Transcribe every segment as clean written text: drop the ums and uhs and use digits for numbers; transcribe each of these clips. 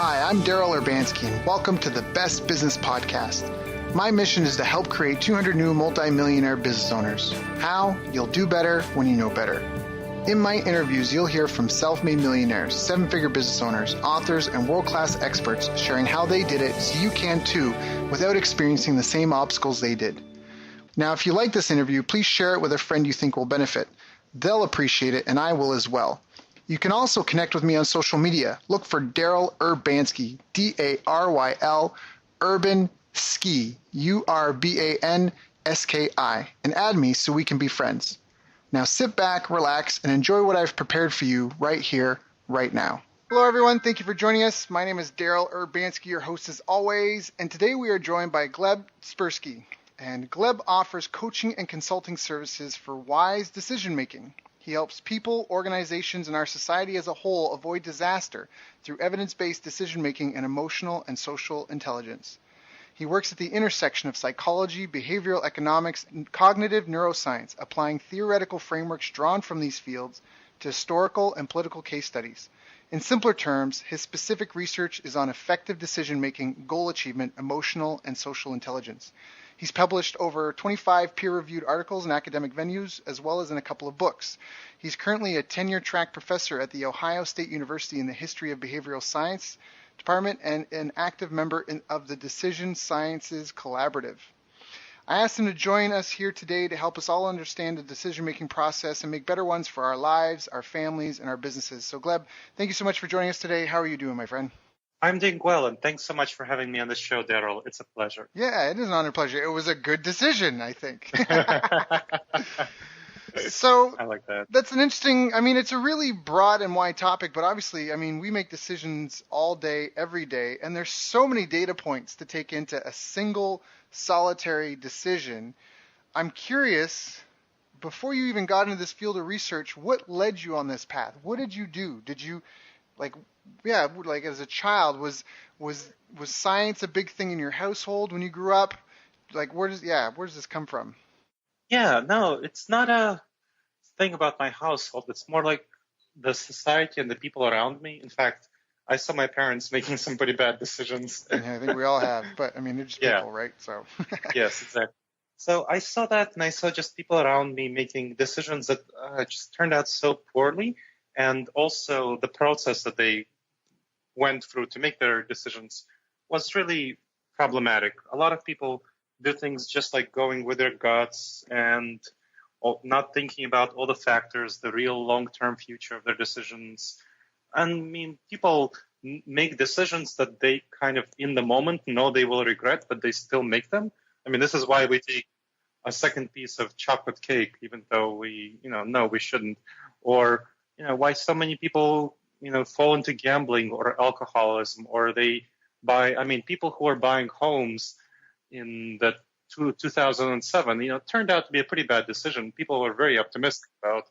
Hi, I'm Daryl Urbanski, and welcome to the Best Business Podcast. My mission is to help create 200 new multi-millionaire business owners. How? You'll do better when you know better. In my interviews, you'll hear from self-made millionaires, seven-figure business owners, authors, and world-class experts sharing how they did it so you can too without experiencing the same obstacles they did. Now, if you like this interview, please share it with a friend you think will benefit. They'll appreciate it, and I will as well. You can also connect with me on social media. Look for Daryl Urbanski, D-A-R-Y-L, Urban Ski, U-R-B-A-N-S-K-I, and add me so we can be friends. Now sit back, relax, and enjoy what I've prepared for you right here, right now. Hello, everyone. Thank you for joining us. My name is Daryl Urbanski, your host as always, and today we are joined by Gleb Tspursky. And Gleb offers coaching and consulting services for wise decision-making. He helps people, organizations, and our society as a whole avoid disaster through evidence-based decision-making and emotional and social intelligence. He works at the intersection of psychology, behavioral economics, and cognitive neuroscience, applying theoretical frameworks drawn from these fields to historical and political case studies. In simpler terms, his specific research is on effective decision-making, goal achievement, emotional, and social intelligence. He's published over 25 peer-reviewed articles in academic venues, as well as in a couple of books. He's currently a tenure-track professor at The Ohio State University in the History of Behavioral Science Department and an active member of the Decision Sciences Collaborative. I asked him to join us here today to help us all understand the decision-making process and make better ones for our lives, our families, and our businesses. So, Gleb, thank you so much for joining us today. How are you doing, my friend? I'm doing well, and thanks so much for having me on the show, Daryl. It's a pleasure. Yeah, it is an honor and pleasure. It was a good decision, I think. So I like that. That's an interesting, it's a really broad and wide topic, but obviously, we make decisions all day, every day, and there's so many data points to take into a single solitary decision. I'm curious, before you even got into this field of research, what led you on this path? What did you do? Did you, as a child, was science a big thing in your household when you grew up? Where does this come from? Yeah, no, it's not a thing about my household. It's more like the society and the people around me. In fact, I saw my parents making some pretty bad decisions. Yeah, I think we all have, but they're just people, right? So Yes, exactly. So I saw that, and I saw just people around me making decisions that just turned out so poorly, and also the process that they went through to make their decisions was really problematic. A lot of people do things just like going with their guts and not thinking about all the factors, the real long-term future of their decisions. People make decisions that they kind of in the moment know they will regret, but they still make them. This is why we take a second piece of chocolate cake, even though we, know we shouldn't. Or, why so many people, fall into gambling or alcoholism, or they buy, people who are buying homes in the 2007, turned out to be a pretty bad decision. People were very optimistic about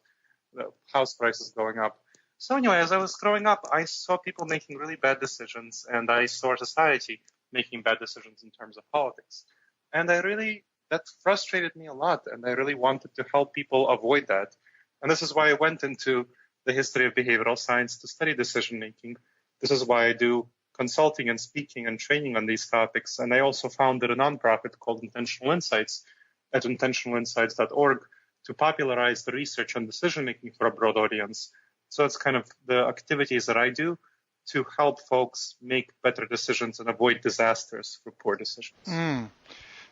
the house prices going up. So anyway, as I was growing up, I saw people making really bad decisions, and I saw society making bad decisions in terms of politics. And that frustrated me a lot, and I really wanted to help people avoid that. And this is why I went into the history of behavioral science to study decision making. This is why I do consulting and speaking and training on these topics. And I also founded a nonprofit called Intentional Insights at intentionalinsights.org to popularize the research on decision making for a broad audience. So it's kind of the activities that I do to help folks make better decisions and avoid disasters for poor decisions.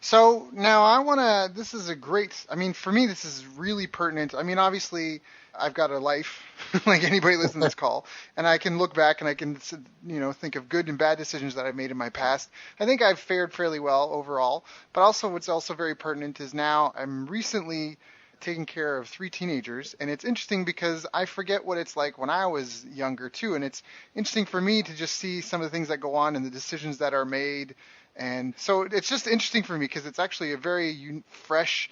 So now this is a great, for me, this is really pertinent. Obviously, I've got a life like anybody listening to this call, and I can look back and I can, think of good and bad decisions that I've made in my past. I think I've fared fairly well overall, but also what's also very pertinent is now I'm recently taking care of 3 teenagers, and it's interesting because I forget what it's like when I was younger too, and it's interesting for me to just see some of the things that go on and the decisions that are made. And so it's just interesting for me because it's actually a very fresh,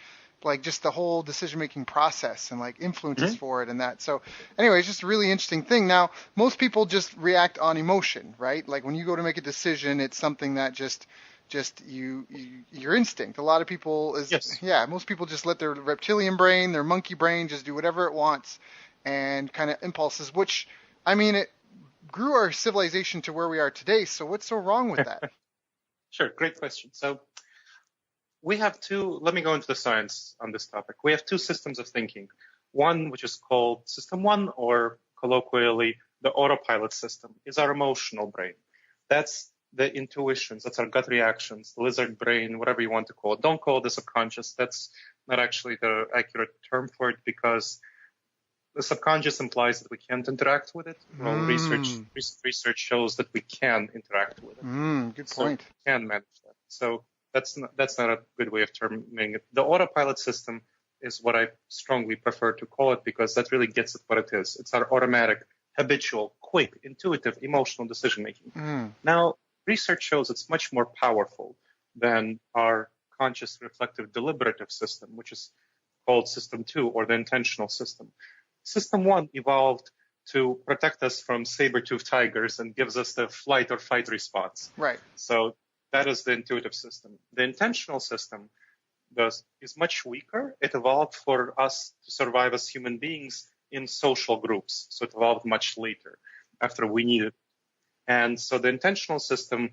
just the whole decision-making process and influences for it and that. So anyway, it's just a really interesting thing. Now, most people just react on emotion, right? When you go to make a decision, it's something that just your instinct. A lot of people most people just let their reptilian brain, their monkey brain just do whatever it wants and kind of impulses, which, grew our civilization to where we are today. So what's so wrong with that? Sure, great question. So we have let me go into the science on this topic. We have two systems of thinking. One, which is called system one, or colloquially, the autopilot system, is our emotional brain. That's the intuitions, that's our gut reactions, the lizard brain, whatever you want to call it. Don't call it the subconscious. That's not actually the accurate term for it, because the subconscious implies that we can't interact with it. Well, research shows that we can interact with it. Good point. So we can manage that. So that's not a good way of terming it. The autopilot system is what I strongly prefer to call it, because that really gets at what it is. It's our automatic, habitual, quick, intuitive, emotional decision making. Now, research shows it's much more powerful than our conscious, reflective, deliberative system, which is called system two, or the intentional system. System one evolved to protect us from saber-toothed tigers and gives us the flight or fight response. Right. So that is the intuitive system. The intentional system is much weaker. It evolved for us to survive as human beings in social groups. So it evolved much later, after we needed it. And so the intentional system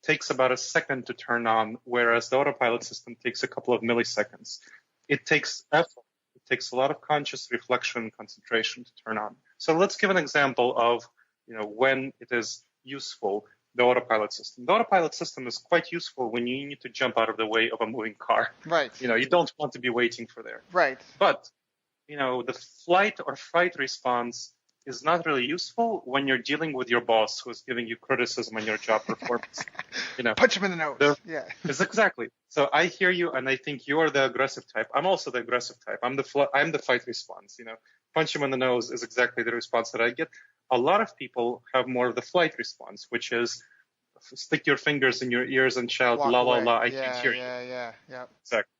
takes about a second to turn on, whereas the autopilot system takes a couple of milliseconds. It takes effort. It takes a lot of conscious reflection and concentration to turn on. So let's give an example of, when it is useful, the autopilot system. The autopilot system is quite useful when you need to jump out of the way of a moving car. Right. You don't want to be waiting for there. Right. But, the flight or fight response is not really useful when you're dealing with your boss who is giving you criticism on your job performance. Punch him in the nose. Yeah. It's exactly. So I hear you, and I think you are the aggressive type. I'm also the aggressive type. I'm the fight response. Punch him in the nose is exactly the response that I get. A lot of people have more of the flight response, which is stick your fingers in your ears and shout, Walk la, away. la, la, I can't hear you. Yeah. Exactly.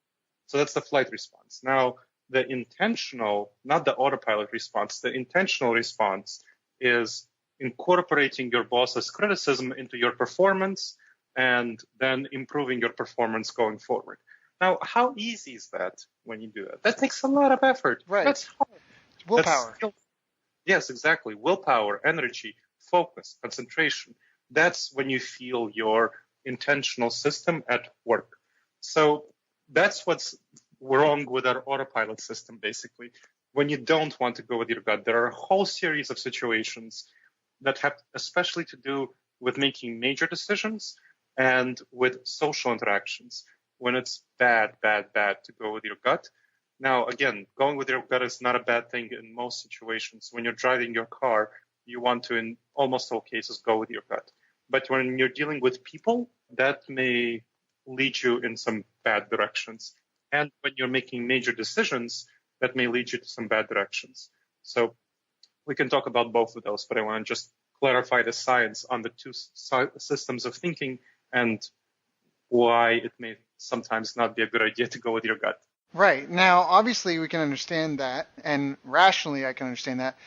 So that's the flight response. Now, the intentional, not the autopilot response, the intentional response is incorporating your boss's criticism into your performance and then improving your performance going forward. Now, how easy is that when you do that? That takes a lot of effort. Right. That's hard. Willpower. Yes, exactly. Willpower, energy, focus, concentration. That's when you feel your intentional system at work. So that's what's wrong with our autopilot system, basically. When you don't want to go with your gut, there are a whole series of situations that have especially to do with making major decisions and with social interactions, when it's bad to go with your gut. Now, again, going with your gut is not a bad thing in most situations. When you're driving your car, you want to, in almost all cases, go with your gut. But when you're dealing with people, that may lead you in some bad directions. And when you're making major decisions, that may lead you to some bad directions. So we can talk about both of those, but I want to just clarify the science on the two systems of thinking and why it may sometimes not be a good idea to go with your gut. Right. Now, obviously, we can understand that, and rationally, I can understand that,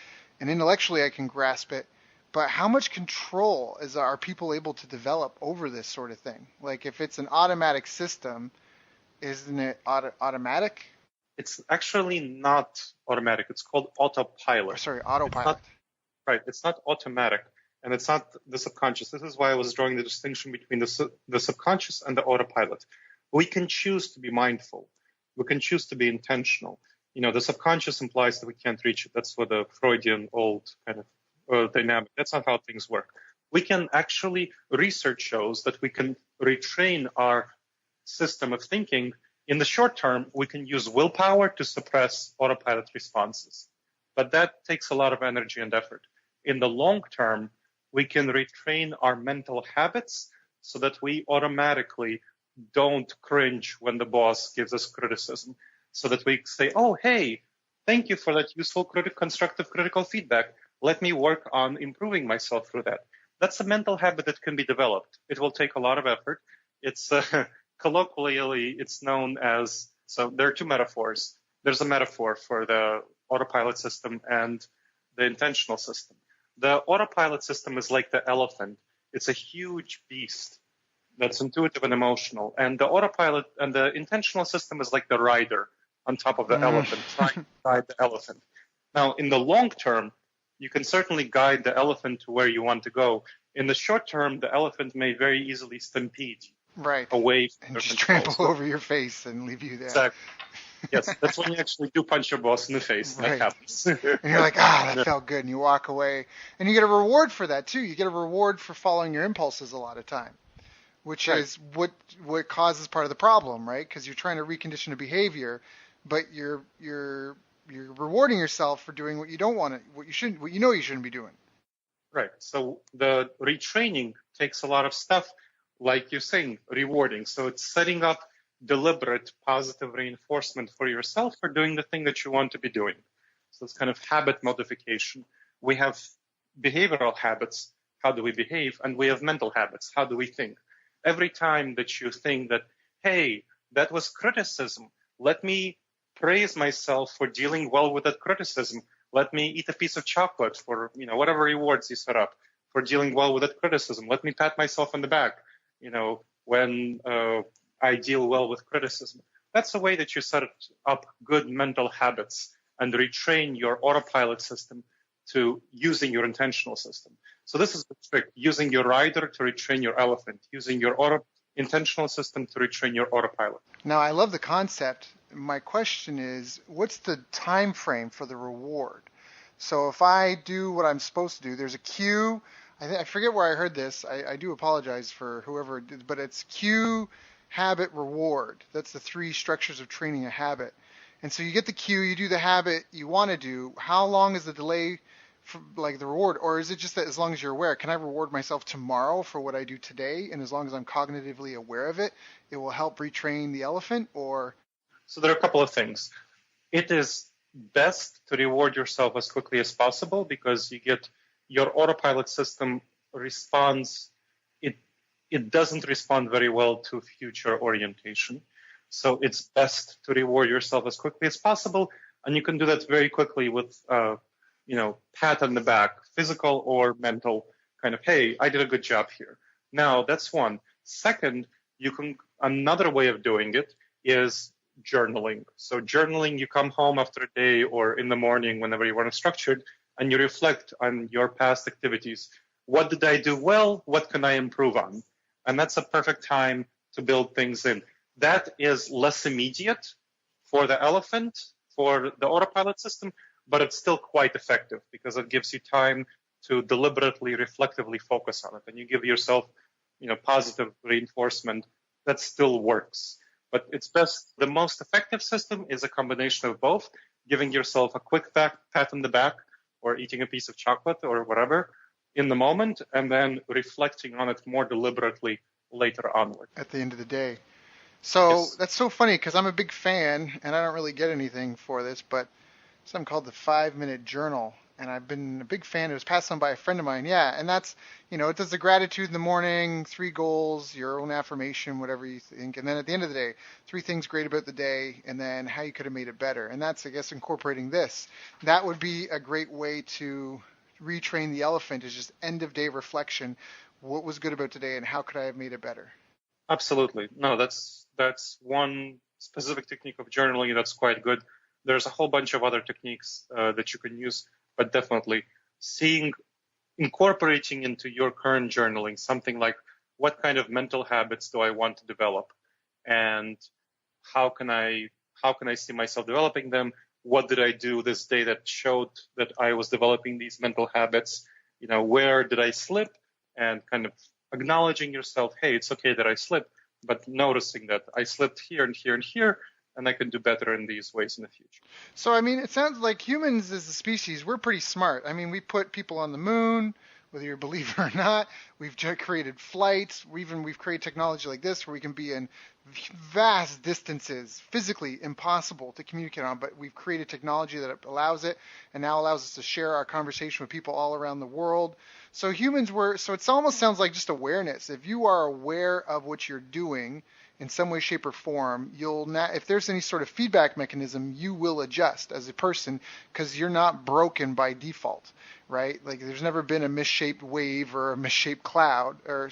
and intellectually, I can grasp it. But how much control are people able to develop over this sort of thing? Like, if it's an automatic system, isn't it automatic? It's actually not automatic. It's called autopilot. Autopilot. It's not automatic, and it's not the subconscious. This is why I was drawing the distinction between the subconscious and the autopilot. We can choose to be mindful. We can choose to be intentional. The subconscious implies that we can't reach it. That's what the Freudian old kind of dynamic. That's not how things work. We can actually, research shows that we can retrain our system of thinking. In the short term, we can use willpower to suppress autopilot responses, but that takes a lot of energy and effort. In the long term, we can retrain our mental habits so that we automatically don't cringe when the boss gives us criticism, so that we say, oh, hey, thank you for that useful, constructive, critical feedback. Let me work on improving myself through that. That's a mental habit that can be developed. It will take a lot of effort. It's colloquially, it's known as, so there are two metaphors. There's a metaphor for the autopilot system and the intentional system. The autopilot system is like the elephant. It's a huge beast that's intuitive and emotional. And the autopilot and the intentional system is like the rider on top of the elephant, trying to ride the elephant. Now, in the long term, you can certainly guide the elephant to where you want to go. In the short term, the elephant may very easily stampede Right. away from And their just control. trample over your face and leave you there. Exactly. Yes, that's when you actually do punch your boss in the face. Right. That happens. And you're like, that felt good, and you walk away. And you get a reward for that, too. You get a reward for following your impulses a lot of time, which Right. is what causes part of the problem, right? Because you're trying to recondition a behavior, but you're rewarding yourself for doing what you don't want to, what you know you shouldn't be doing. Right. So the retraining takes a lot of stuff, like you're saying, rewarding. So it's setting up deliberate positive reinforcement for yourself for doing the thing that you want to be doing. So it's kind of habit modification. We have behavioral habits. How do we behave? And we have mental habits. How do we think? Every time that you think that, hey, that was criticism, let me praise myself for dealing well with that criticism. Let me eat a piece of chocolate for, whatever rewards you set up for dealing well with that criticism. Let me pat myself on the back, when I deal well with criticism. That's a way that you set up good mental habits and retrain your autopilot system to using your intentional system. So this is the trick, using your rider to retrain your elephant, using your intentional system to retrain your autopilot. Now, I love the concept. My question is, what's the time frame for the reward? So if I do what I'm supposed to do, there's a cue. I forget where I heard this. I do apologize for whoever did, but it's cue, habit, reward. That's the three structures of training a habit. And so you get the cue, you do the habit you want to do. How long is the delay for, like, the reward? Or is it just that as long as you're aware, can I reward myself tomorrow for what I do today? And as long as I'm cognitively aware of it, it will help retrain the elephant? Or so there are a couple of things. It is best to reward yourself as quickly as possible because you get your autopilot system responds. It doesn't respond very well to future orientation. So it's best to reward yourself as quickly as possible. And you can do that very quickly with, pat on the back, physical or mental, kind of, hey, I did a good job here. Now, that's one. Second, another way of doing it is journaling. So journaling, you come home after a day or in the morning, whenever you want to structure it, and you reflect on your past activities. What did I do well? What can I improve on? And that's a perfect time to build things in. That is less immediate for the elephant, for the autopilot system, but it's still quite effective because it gives you time to deliberately, reflectively focus on it. And you give yourself, positive reinforcement that still works. But it's best, the most effective system is a combination of both, giving yourself a quick pat on the back or eating a piece of chocolate or whatever in the moment, and then reflecting on it more deliberately later onward. At the end of the day. So Yes. That's so funny because I'm a big fan, and I don't really get anything for this, but something called the 5-minute journal. And I've been a big fan. It was passed on by a friend of mine. Yeah, and that's, it does the gratitude in the morning, 3 goals, your own affirmation, whatever you think. And then at the end of the day, 3 things great about the day, and then how you could have made it better. And that's, I guess, incorporating this. That would be a great way to retrain the elephant, is just end of day reflection. What was good about today and how could I have made it better? Absolutely. No, that's one specific technique of journaling that's quite good. There's a whole bunch of other techniques that you can use, but definitely incorporating into your current journaling something like, what kind of mental habits do I want to develop, and how can I see myself developing them? What did I do this day that showed that I was developing these mental habits? Where did I slip? And kind of acknowledging yourself, hey, it's okay that I slipped, but noticing that I slipped here and here and here, and I can do better in these ways in the future. So, it sounds like humans as a species, we're pretty smart. We put people on the moon, whether you believe it or not. We've created flights. We've created technology like this where we can be in vast distances, physically impossible to communicate on, but we've created technology that allows it, and now allows us to share our conversation with people all around the world. So so it almost sounds like just awareness. If you are aware of what you're doing in some way, shape, or form, if there's any sort of feedback mechanism, you will adjust as a person because you're not broken by default, right? Like there's never been a misshaped wave or a misshaped cloud or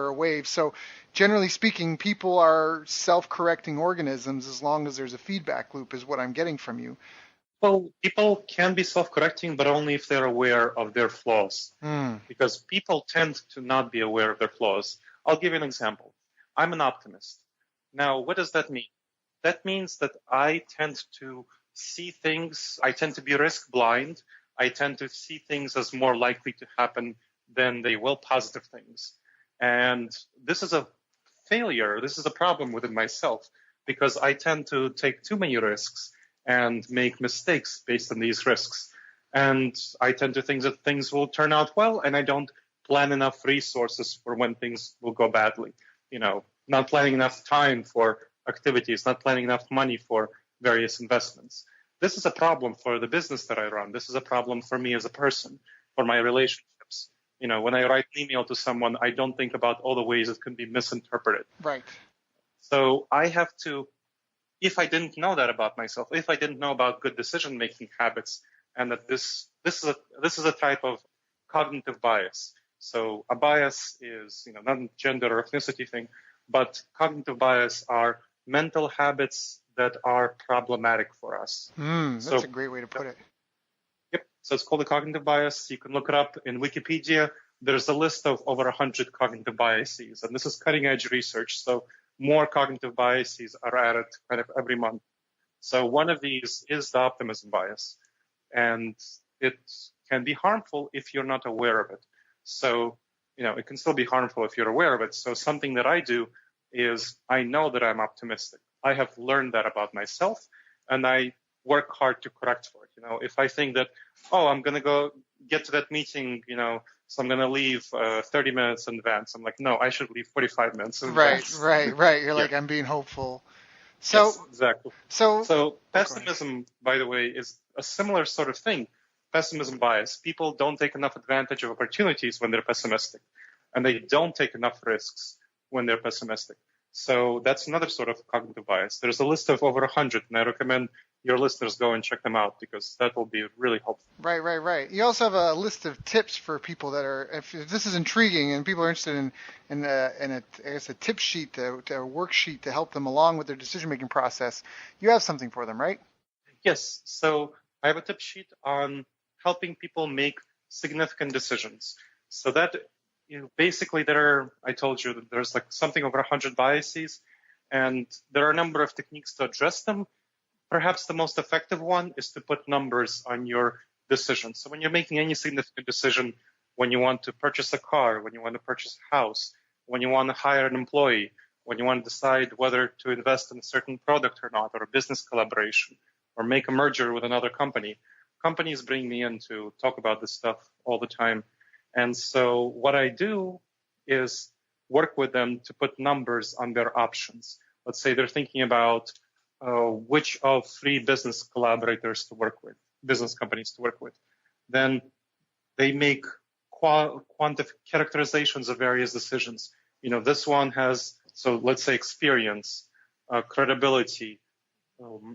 a wave. So generally speaking, people are self-correcting organisms as long as there's a feedback loop is what I'm getting from you. Well, people can be self-correcting, but only if they're aware of their flaws. Because people tend to not be aware of their flaws. I'll give you an example. I'm an optimist. Now, what does that mean? That means that I tend to see things, I tend to be risk blind. I tend to see things as more likely to happen than they will positive things. And this is a failure. This is a problem within myself because I tend to take too many risks and make mistakes based on these risks. And I tend to think that things will turn out well, and I don't plan enough resources for when things will go badly. Not planning enough time for activities, not planning enough money for various investments. This is a problem for the business that I run. This is a problem for me as a person, for my relationships. When I write an email to someone, I don't think about all the ways it can be misinterpreted. Right. So I have to, if I didn't know that about myself, if I didn't know about good decision-making habits, and that this is a type of cognitive bias. So a bias is, not a gender or ethnicity thing, but cognitive bias are mental habits that are problematic for us. That's a great way to put it. Yep. So it's called a cognitive bias. You can look it up in Wikipedia. There's a list of over 100 cognitive biases, and this is cutting edge research. So more cognitive biases are added kind of every month. So one of these is the optimism bias, and it can be harmful if you're not aware of it. So, it can still be harmful if you're aware of it. So something that I do is I know that I'm optimistic. I have learned that about myself, and I work hard to correct for it. If I think that, I'm going to go get to that meeting, so I'm going to leave 30 minutes in advance. I'm like, no, I should leave 45 minutes in advance. Right. You're like, I'm being hopeful. So, yes, exactly. So pessimism, by the way, is a similar sort of thing. Pessimism bias. People don't take enough advantage of opportunities when they're pessimistic, and they don't take enough risks when they're pessimistic. So that's another sort of cognitive bias. There's a list of over 100, and I recommend your listeners go and check them out because that will be really helpful. Right. You also have a list of tips for people that are, if this is intriguing and people are interested in a tip sheet, a worksheet to help them along with their decision-making process. You have something for them, right? Yes. So I have a tip sheet on helping people make significant decisions. So that basically I told you that there's like something over 100 biases, and there are a number of techniques to address them. Perhaps the most effective one is to put numbers on your decisions. So when you're making any significant decision, when you want to purchase a car, when you want to purchase a house, when you want to hire an employee, when you want to decide whether to invest in a certain product or not, or a business collaboration, or make a merger with another company, companies bring me in to talk about this stuff all the time. And so what I do is work with them to put numbers on their options. Let's say they're thinking about which of 3 business collaborators to work with, business companies to work with. Then they make quantitative characterizations of various decisions. This one has, so let's say experience, credibility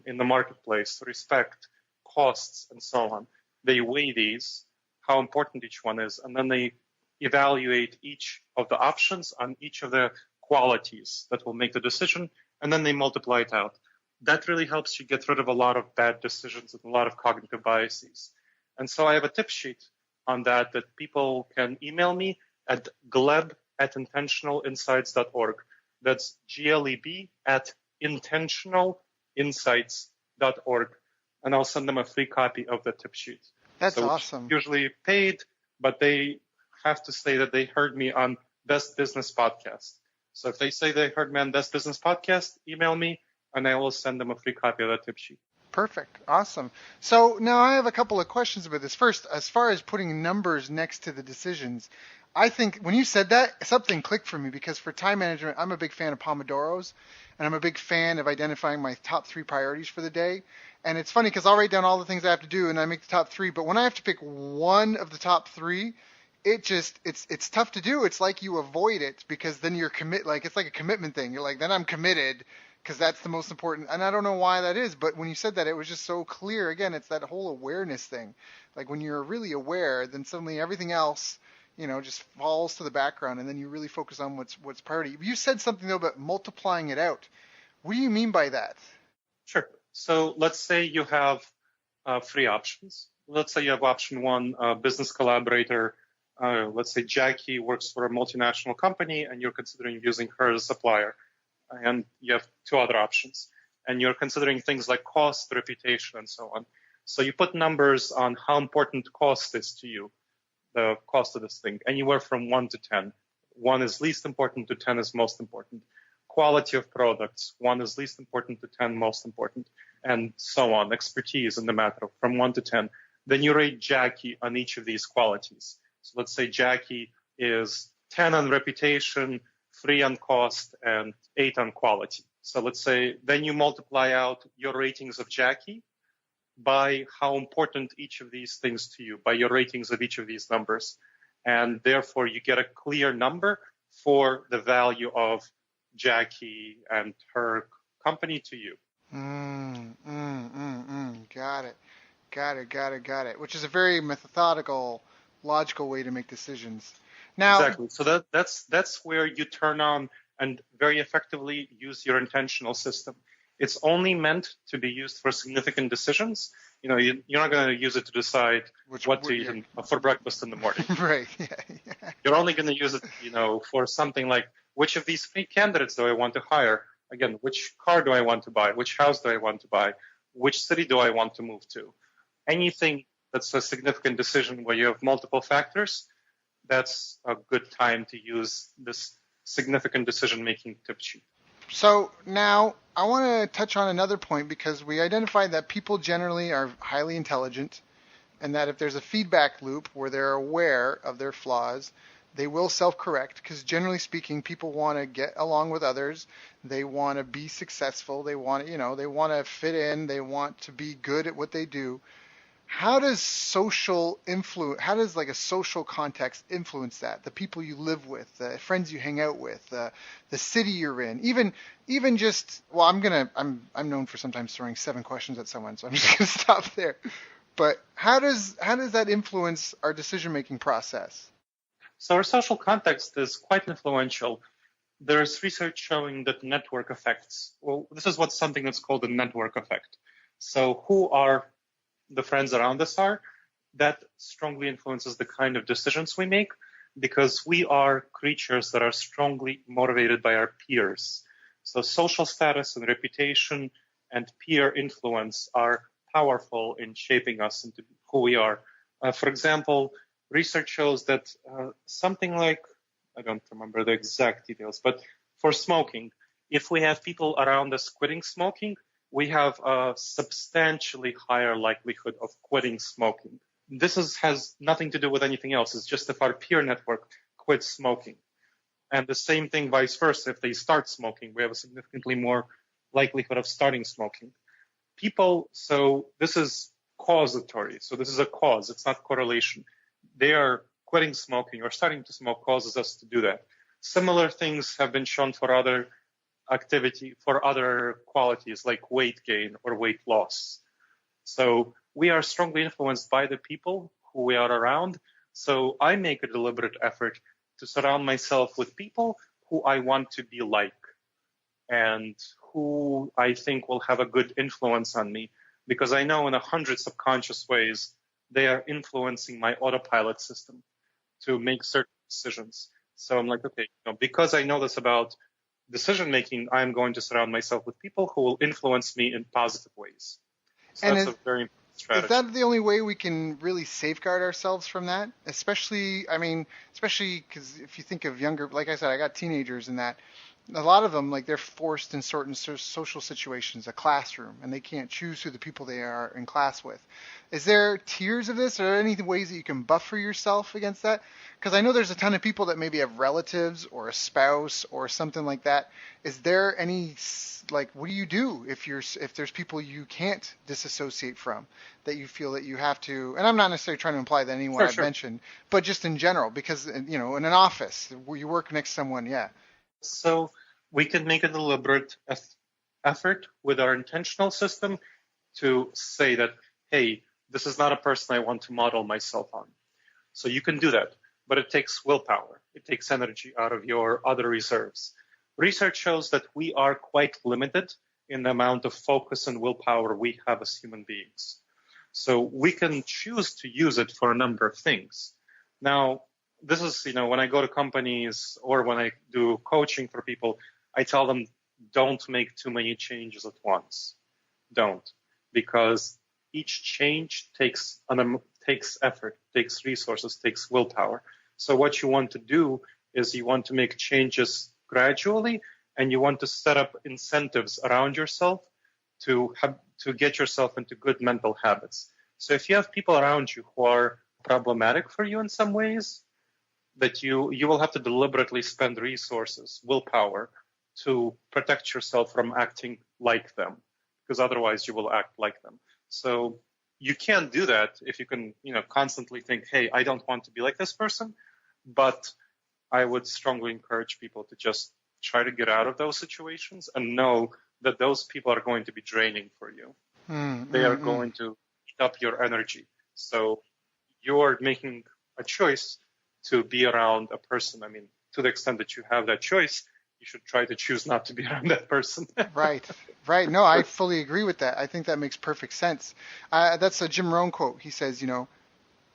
in the marketplace, respect, costs, and so on. They weigh these, how important each one is, and then they evaluate each of the options on each of the qualities that will make the decision, and then they multiply it out. That really helps you get rid of a lot of bad decisions and a lot of cognitive biases. And so I have a tip sheet on that people can email me at gleb@intentionalinsights.org. That's gleb@intentionalinsights.org. And I'll send them a free copy of the tip sheet. That's awesome. Usually paid, but they have to say that they heard me on Best Business Podcast. So if they say they heard me on Best Business Podcast, email me, and I will send them a free copy of that tip sheet. Perfect. Awesome. So now I have a couple of questions about this. First, as far as putting numbers next to the decisions, I think when you said that, something clicked for me because for time management, I'm a big fan of Pomodoros, and I'm a big fan of identifying my top 3 priorities for the day. And it's funny because I'll write down all the things I have to do and I make the top 3, but when I have to pick one of the top 3, it's tough to do. It's like you avoid it because then you're it's like a commitment thing. You're like, then I'm committed because that's the most important. And I don't know why that is, but when you said that, it was just so clear. Again, it's that whole awareness thing. Like when you're really aware, then suddenly everything else, just falls to the background, and then you really focus on what's priority. You said something though about multiplying it out. What do you mean by that? Sure. So let's say you have three options. Let's say you have option one, business collaborator. Let's say Jackie works for a multinational company and you're considering using her as a supplier. And you have two other options. And you're considering things like cost, reputation, and so on. So you put numbers on how important cost is to you, the cost of this thing, anywhere from 1 to 10. 1 is least important to 10 is most important. Quality of products, 1 is least important to 10, most important, and so on. Expertise in the matter from 1 to 10. Then you rate Jackie on each of these qualities. So let's say Jackie is 10 on reputation, 3 on cost, and 8 on quality. So let's say then you multiply out your ratings of Jackie by how important each of these things to you, by your ratings of each of these numbers. And therefore, you get a clear number for the value of Jackie and her company to you. Got it. Which is a very methodical, logical way to make decisions. Now, exactly. So that's where you turn on and very effectively use your intentional system. It's only meant to be used for significant decisions. You know, you're not going to use it to decide what to eat for breakfast in the morning. Right. Yeah. You're only going to use it, for something like, which of these 3 candidates do I want to hire? Again, which car do I want to buy? Which house do I want to buy? Which city do I want to move to? Anything that's a significant decision where you have multiple factors, that's a good time to use this significant decision-making tip sheet. So now I want to touch on another point, because we identified that people generally are highly intelligent, and that if there's a feedback loop where they're aware of their flaws, they will self-correct, because generally speaking, people want to get along with others. They want to be successful. They want to fit in. They want to be good at what they do. How does like a social context influence that? The people you live with, the friends you hang out with, the city you're in, even just, well, I'm known for sometimes throwing 7 questions at someone, so I'm just going to stop there. But how does that influence our decision-making process? So our social context is quite influential. There's research showing that network effects, this is something that's called a network effect. So who are the friends around us are, that strongly influences the kind of decisions we make, because we are creatures that are strongly motivated by our peers. So social status and reputation and peer influence are powerful in shaping us into who we are. For example, research shows that something like, I don't remember the exact details, but for smoking, if we have people around us quitting smoking, we have a substantially higher likelihood of quitting smoking. This has nothing to do with anything else. It's just if our peer network quits smoking. And the same thing vice versa. If they start smoking, we have a significantly more likelihood of starting smoking. So this is causatory. So this is a cause. It's not correlation. They are quitting smoking or starting to smoke causes us to do that. Similar things have been shown for other qualities like weight gain or weight loss. So we are strongly influenced by the people who we are around. So I make a deliberate effort to surround myself with people who I want to be like and who I think will have a good influence on me, because I know in 100 subconscious ways they are influencing my autopilot system to make certain decisions. So I'm like, okay, because I know this about decision making, I'm going to surround myself with people who will influence me in positive ways. So that's a very important strategy. Is that the only way we can really safeguard ourselves from that? Especially because if you think of younger, like I said, I got teenagers in that. A lot of them, like, they're forced in certain social situations, a classroom, and they can't choose who the people they are in class with. Is there tiers of this? Are there any ways that you can buffer yourself against that? Because I know there's a ton of people that maybe have relatives or a spouse or something like that. Is there any, like, what do you do if there's people you can't disassociate from, that you feel that you have to? And I'm not necessarily trying to imply that anyone I've mentioned, but just in general, because in an office where you work next to someone, yeah. So we can make a deliberate effort with our intentional system to say that, hey, this is not a person I want to model myself on. So you can do that, but it takes willpower. It takes energy out of your other reserves. Research shows that we are quite limited in the amount of focus and willpower we have as human beings. So we can choose to use it for a number of things. Now, this is, when I go to companies or when I do coaching for people, I tell them, don't make too many changes at once. Don't, because each change takes effort, takes resources, takes willpower. So what you want to do is you want to make changes gradually, and you want to set up incentives around yourself to get yourself into good mental habits. So if you have people around you who are problematic for you in some ways, that you will have to deliberately spend resources, willpower, to protect yourself from acting like them, because otherwise you will act like them. So you can't do that if you can, constantly think, hey, I don't want to be like this person. But I would strongly encourage people to just try to get out of those situations and know that those people are going to be draining for you. They are going to eat up your energy. So you're making a choice to be around a person. I mean, to the extent that you have that choice, you should try to choose not to be around that person. Right. No, I fully agree with that. I think that makes perfect sense. That's a Jim Rohn quote. He says,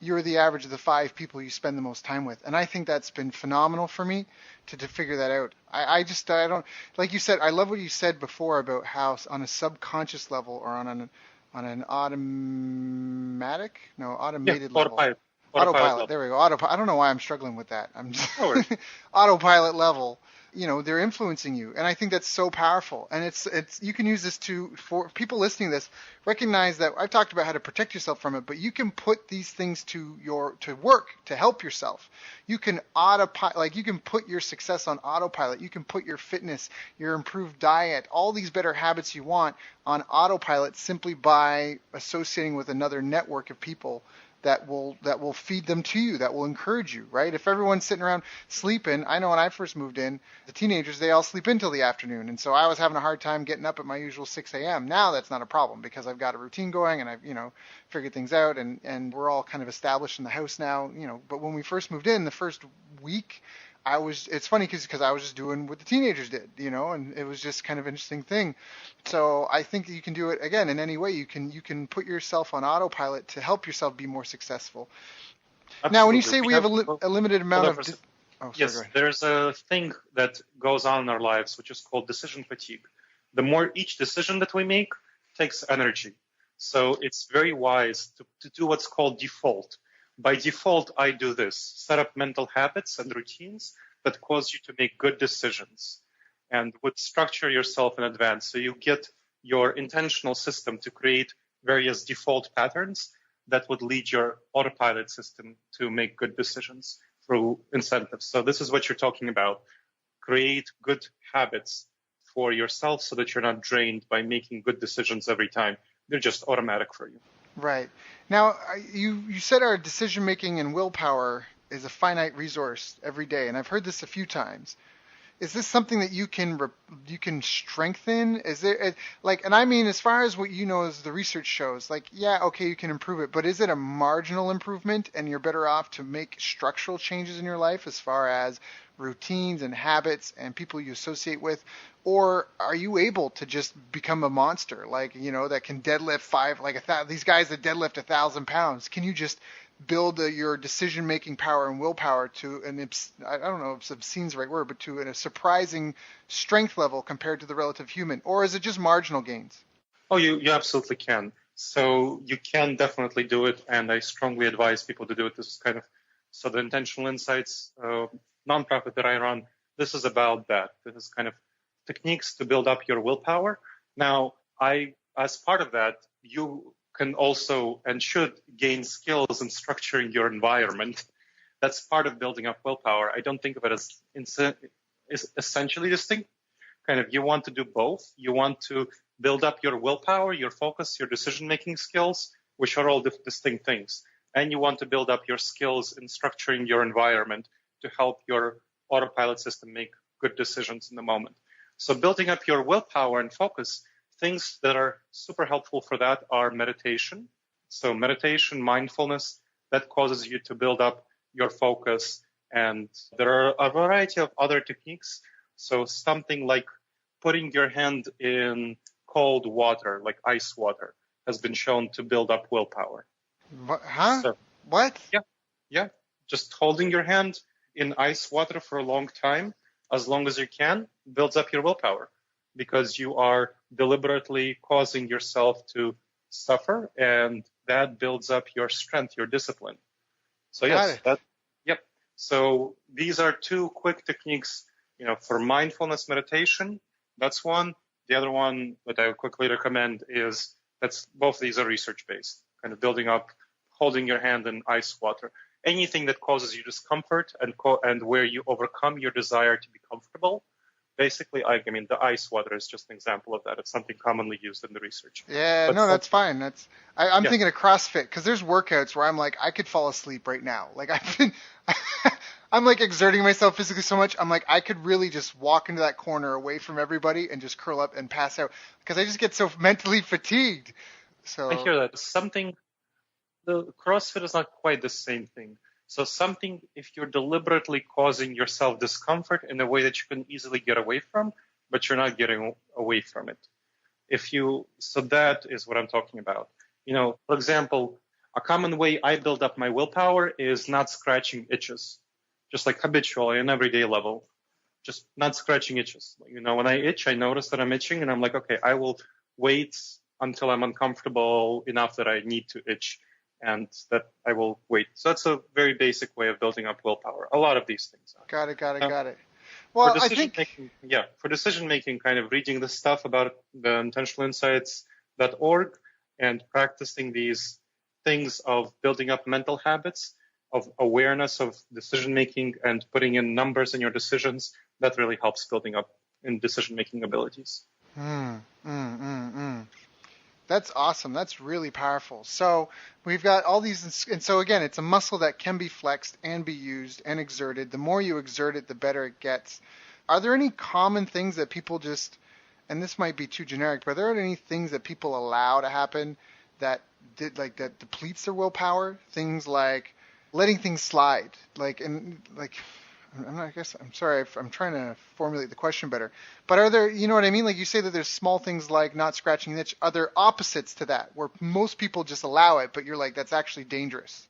you're the average of the 5 people you spend the most time with. And I think that's been phenomenal for me to figure that out. I don't, like you said, I love what you said before about how on a subconscious level or on an automated level. Autopilot. There we go. I don't know why I'm struggling with that. I'm just autopilot level. They're influencing you, and I think that's so powerful. And it's you can use this for people listening to this. Recognize that I've talked about how to protect yourself from it, but you can put these things to work to help yourself. You can you can put your success on autopilot. You can put your fitness, your improved diet, all these better habits you want on autopilot simply by associating with another network of people that will feed them to you, that will encourage you, right? If everyone's sitting around sleeping, I know when I first moved in, the teenagers, they all sleep until the afternoon. And so I was having a hard time getting up at my usual 6 a.m. Now that's not a problem because I've got a routine going and I've, figured things out and we're all kind of established in the house now, But when we first moved in, the first week, it's funny because I was just doing what the teenagers did, and it was just kind of an interesting thing. So I think you can do it again in any way. You can put yourself on autopilot to help yourself be more successful. Absolutely. Now, when you say we have a limited amount of... Yes, there's a thing that goes on in our lives, which is called decision fatigue. The more each decision that we make takes energy. So it's very wise to do what's called default. By default, I do this, set up mental habits and routines that cause you to make good decisions and would structure yourself in advance. So you get your intentional system to create various default patterns that would lead your autopilot system to make good decisions through incentives. So this is what you're talking about. Create good habits for yourself so that you're not drained by making good decisions every time. They're just automatic for you. Right. Now, you said our decision-making and willpower is a finite resource every day, and I've heard this a few times. Is this something that you can strengthen? Is there and I mean, as far as what as the research shows, you can improve it, but is it a marginal improvement and you're better off to make structural changes in your life as far as routines and habits and people you associate with? Or are you able to just become a monster that can deadlift these guys that deadlift 1,000 pounds? Can you just build your decision-making power and willpower to I don't know if obscene is the right word, but to a surprising strength level compared to the relative human? Or is it just marginal gains? Oh, you absolutely can. So you can definitely do it, and I strongly advise people to do it. This is kind of, so the Intentional Insights nonprofit that I run, this is about that. This is kind of techniques to build up your willpower. Now, as part of that, you can also and should gain skills in structuring your environment. That's part of building up willpower. I don't think of it as essentially distinct. Kind of, you want to do both. You want to build up your willpower, your focus, your decision-making skills, which are all distinct things. And you want to build up your skills in structuring your environment to help your autopilot system make good decisions in the moment. So building up your willpower and focus, things that are super helpful for that are meditation. So meditation, mindfulness, that causes you to build up your focus. And there are a variety of other techniques. So something like putting your hand in cold water, like ice water, has been shown to build up willpower. Huh? So, What? yeah. Just holding your hand in ice water for a long time, as long as you can, builds up your willpower because you are deliberately causing yourself to suffer, and that builds up your strength, your discipline. So yes, yep. So these are two quick techniques, for mindfulness meditation. That's one. The other one that I would quickly recommend is both of these are research based, kind of building up, holding your hand in ice water. Anything that causes you discomfort and where you overcome your desire to be comfortable. Basically, the ice water is just an example of that. It's something commonly used in the research. Yeah, no, that's fine. I'm thinking of CrossFit because there's workouts where I'm like, I could fall asleep right now. Like I'm like exerting myself physically so much. I'm like, I could really just walk into that corner away from everybody and just curl up and pass out because I just get so mentally fatigued. So I hear that. The CrossFit is not quite the same thing. So if you're deliberately causing yourself discomfort in a way that you can easily get away from, but you're not getting away from it. So that is what I'm talking about. For example, a common way I build up my willpower is not scratching itches, just like habitually on everyday level, just not scratching itches. When I itch, I notice that I'm itching and I'm like, okay, I will wait until I'm uncomfortable enough that I need to itch. And that I will wait. So that's a very basic way of building up willpower. A lot of these things are. Got it. Well, for decision making, kind of reading the stuff about the intentionalinsights.org and practicing these things of building up mental habits, of awareness of decision making and putting in numbers in your decisions, that really helps building up in decision making abilities. That's awesome. That's really powerful. So we've got all these, and so again, it's a muscle that can be flexed and be used and exerted. The more you exert it, the better it gets. Are there any common things that people just, and this might be too generic, but are there any things that people allow to happen that depletes their willpower? Things like letting things slide, I'm sorry if I'm trying to formulate the question better. But are there, you know what I mean? Like you say that there's small things like not scratching an itch. Are there opposites to that where most people just allow it, but you're like, that's actually dangerous?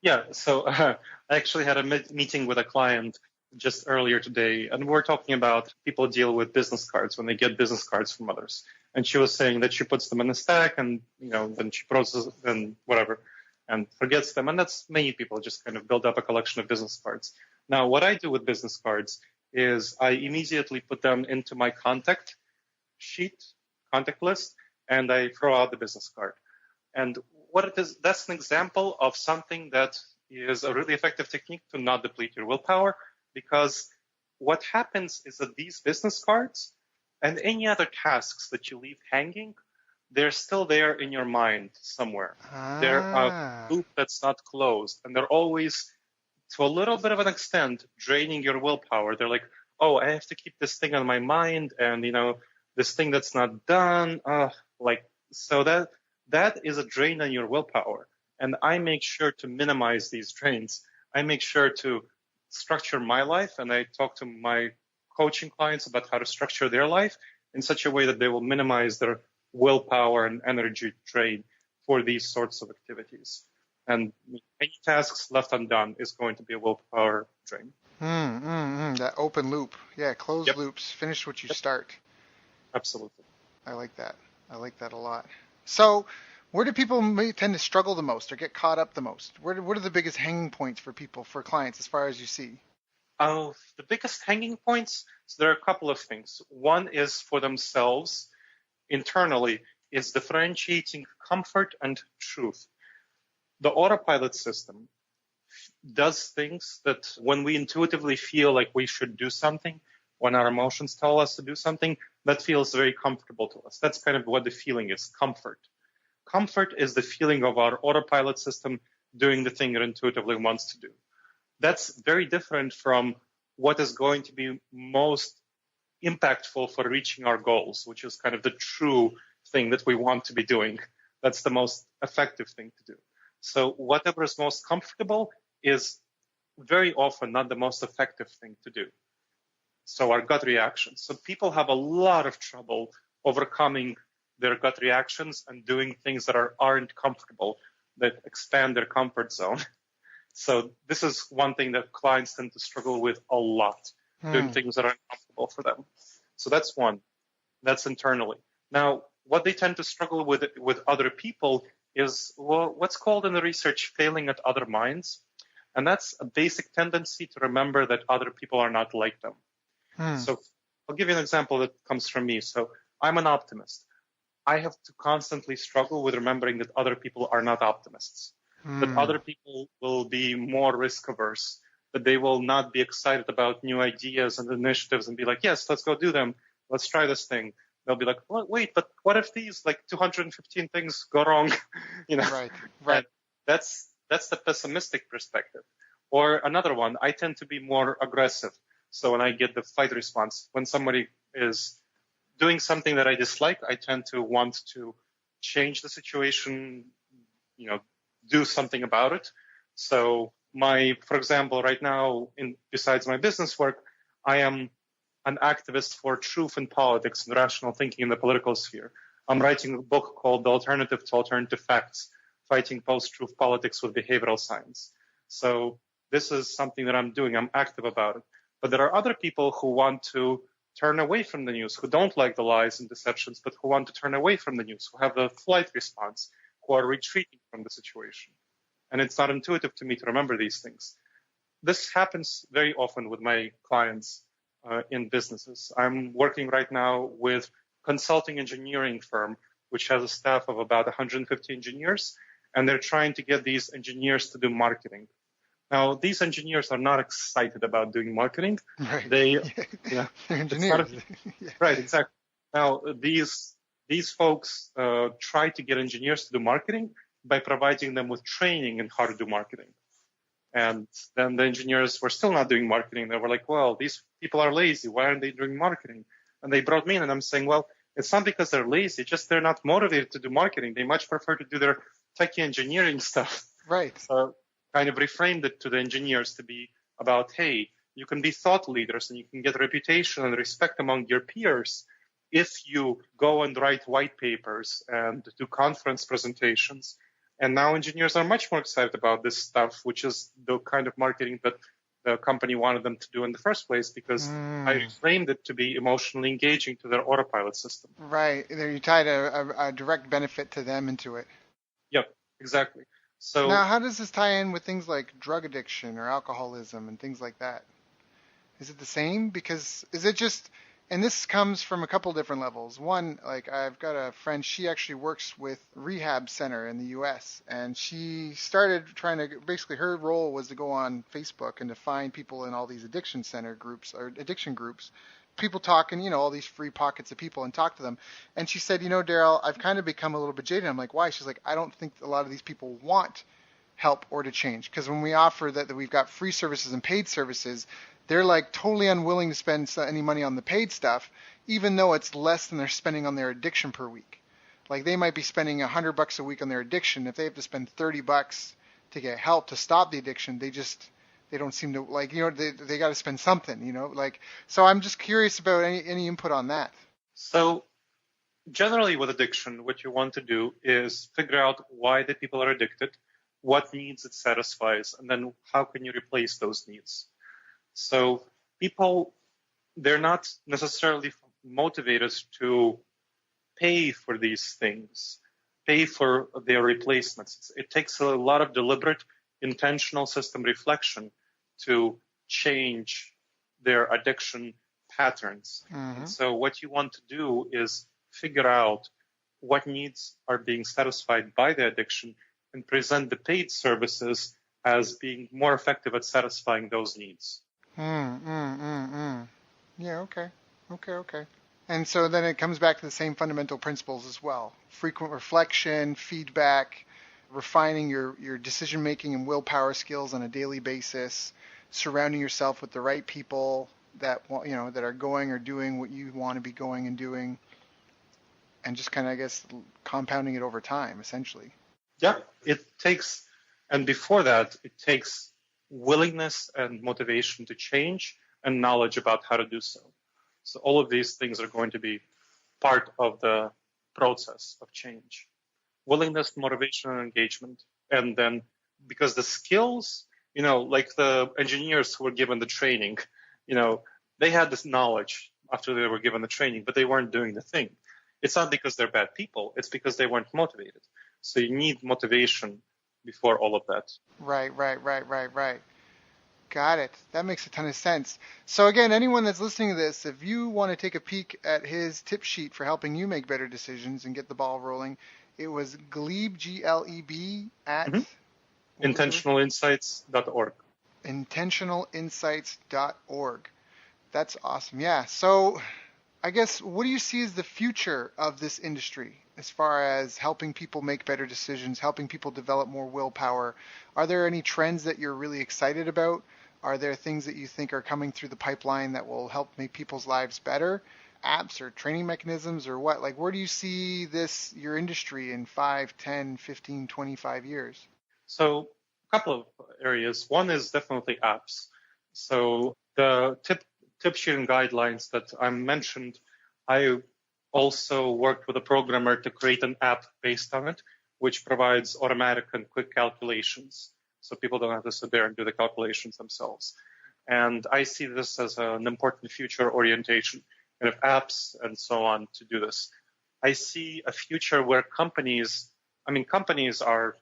Yeah. So I actually had a meeting with a client just earlier today, and we're talking about people deal with business cards when they get business cards from others. And she was saying that she puts them in a stack and, then she processes and whatever and forgets them. And that's many people just kind of build up a collection of business cards. Now, what I do with business cards is I immediately put them into my contact list, and I throw out the business card. And what it is, that's an example of something that is a really effective technique to not deplete your willpower, because what happens is that these business cards and any other tasks that you leave hanging, they're still there in your mind somewhere. They're a loop that's not closed, and they're always, to a little bit of an extent, draining your willpower. They're like, oh, I have to keep this thing on my mind, and this thing that's not done. So that is a drain on your willpower. And I make sure to minimize these drains. I make sure to structure my life, and I talk to my coaching clients about how to structure their life in such a way that they will minimize their willpower and energy drain for these sorts of activities. And any tasks left undone is going to be a willpower drain. That open loop. Yeah, closed loops. Finish what you start. Absolutely. I like that. I like that a lot. So where do people tend to struggle the most or get caught up the most? What are the biggest hanging points for people, for clients, as far as you see? The biggest hanging points, so there are a couple of things. One is for themselves, internally, is differentiating comfort and truth. The autopilot system does things that when we intuitively feel like we should do something, when our emotions tell us to do something, that feels very comfortable to us. That's kind of what the feeling is, comfort. Comfort is the feeling of our autopilot system doing the thing it intuitively wants to do. That's very different from what is going to be most impactful for reaching our goals, which is kind of the true thing that we want to be doing. That's the most effective thing to do. So whatever is most comfortable is very often not the most effective thing to do. So our gut reaction. So people have a lot of trouble overcoming their gut reactions and doing things that aren't comfortable, that expand their comfort zone. So this is one thing that clients tend to struggle with a lot, doing things that are uncomfortable for them. So that's one. That's internally. Now, what they tend to struggle with other people is what's called in the research failing at other minds. And that's a basic tendency to remember that other people are not like them. So I'll give you an example that comes from me. So I'm an optimist. I have to constantly struggle with remembering that other people are not optimists, that other people will be more risk averse, that they will not be excited about new ideas and initiatives and be like, yes, let's go do them. Let's try this thing. They'll be like, well, wait, but what if these like 215 things go wrong? Right. And that's the pessimistic perspective. Or another one, I tend to be more aggressive. So when I get the fight response, when somebody is doing something that I dislike, I tend to want to change the situation, do something about it. So for example, right now, besides my business work, I am an activist for truth in politics and rational thinking in the political sphere. I'm writing a book called The Alternative to Alternative Facts, Fighting Post-Truth Politics with Behavioral Science. So this is something that I'm doing. I'm active about it. But there are other people who want to turn away from the news, who don't like the lies and deceptions, but who want to turn away from the news, who have the flight response, who are retreating from the situation. And it's not intuitive to me to remember these things. This happens very often with my clients in businesses. I'm working right now with consulting engineering firm, which has a staff of about 150 engineers, and they're trying to get these engineers to do marketing. Now, these engineers are not excited about doing marketing. Right. They're engineers. Right, exactly. Now, these folks try to get engineers to do marketing by providing them with training in how to do marketing. And then the engineers were still not doing marketing. They were like, well, these people are lazy. Why aren't they doing marketing? And they brought me in, and I'm saying, well, it's not because they're lazy, just they're not motivated to do marketing. They much prefer to do their techie engineering stuff. Right. So kind of reframed it to the engineers to be about, hey, you can be thought leaders and you can get reputation and respect among your peers if you go and write white papers and do conference presentations. And now engineers are much more excited about this stuff, which is the kind of marketing that the company wanted them to do in the first place, because I framed it to be emotionally engaging to their autopilot system. Right. You tied a direct benefit to them into it. Yep, exactly. So now, how does this tie in with things like drug addiction or alcoholism and things like that? Is it the same? Because is it just, and this comes from a couple different levels. One, like I've got a friend, she actually works with a rehab center in the U.S. and she started trying to, basically her role was to go on Facebook and to find people in all these addiction center groups or addiction groups, people talking, all these free pockets of people and talk to them. And she said, Daryl, I've kind of become a little bit jaded. I'm like, why? She's like, I don't think a lot of these people want help or to change. Because when we offer that we've got free services and paid services, they're like totally unwilling to spend any money on the paid stuff, even though it's less than they're spending on their addiction per week. Like they might be spending $100 a week on their addiction. If they have to spend $30 to get help to stop the addiction, they don't seem to like, they got to spend something, like, so I'm just curious about any input on that. So generally with addiction, what you want to do is figure out why the people are addicted, what needs it satisfies, and then how can you replace those needs. So people, they're not necessarily motivated to pay for these things, pay for their replacements. It takes a lot of deliberate, intentional system reflection to change their addiction patterns. Mm-hmm. And so what you want to do is figure out what needs are being satisfied by the addiction and present the paid services as being more effective at satisfying those needs. Yeah, okay. And so then it comes back to the same fundamental principles as well. Frequent reflection, feedback, refining your decision-making and willpower skills on a daily basis, surrounding yourself with the right people that that are going or doing what you want to be going and doing, and just kind of, I guess, compounding it over time, essentially. Yeah, and before that, it takes willingness and motivation to change and knowledge about how to do so. So all of these things are going to be part of the process of change. Willingness, motivation, and engagement. And then because the skills, like the engineers who were given the training, they had this knowledge after they were given the training, but they weren't doing the thing. It's not because they're bad people. It's because they weren't motivated. So you need motivation before all of that. Right. Got it. That makes a ton of sense. So again, anyone that's listening to this, if you want to take a peek at his tip sheet for helping you make better decisions and get the ball rolling, it was Gleb, Gleb, at intentionalinsights.org. Intentionalinsights.org. That's awesome. Yeah. So I guess, what do you see as the future of this industry as far as helping people make better decisions, helping people develop more willpower? Are there any trends that you're really excited about? Are there things that you think are coming through the pipeline that will help make people's lives better? Apps or training mechanisms or what? Like, where do you see your industry in 5, 10, 15, 25 years? So a couple of areas. One is definitely apps. So the tip sheet and guidelines that I mentioned, I also worked with a programmer to create an app based on it, which provides automatic and quick calculations. So people don't have to sit there and do the calculations themselves. And I see this as an important future orientation of apps and so on to do this. I see a future where companies are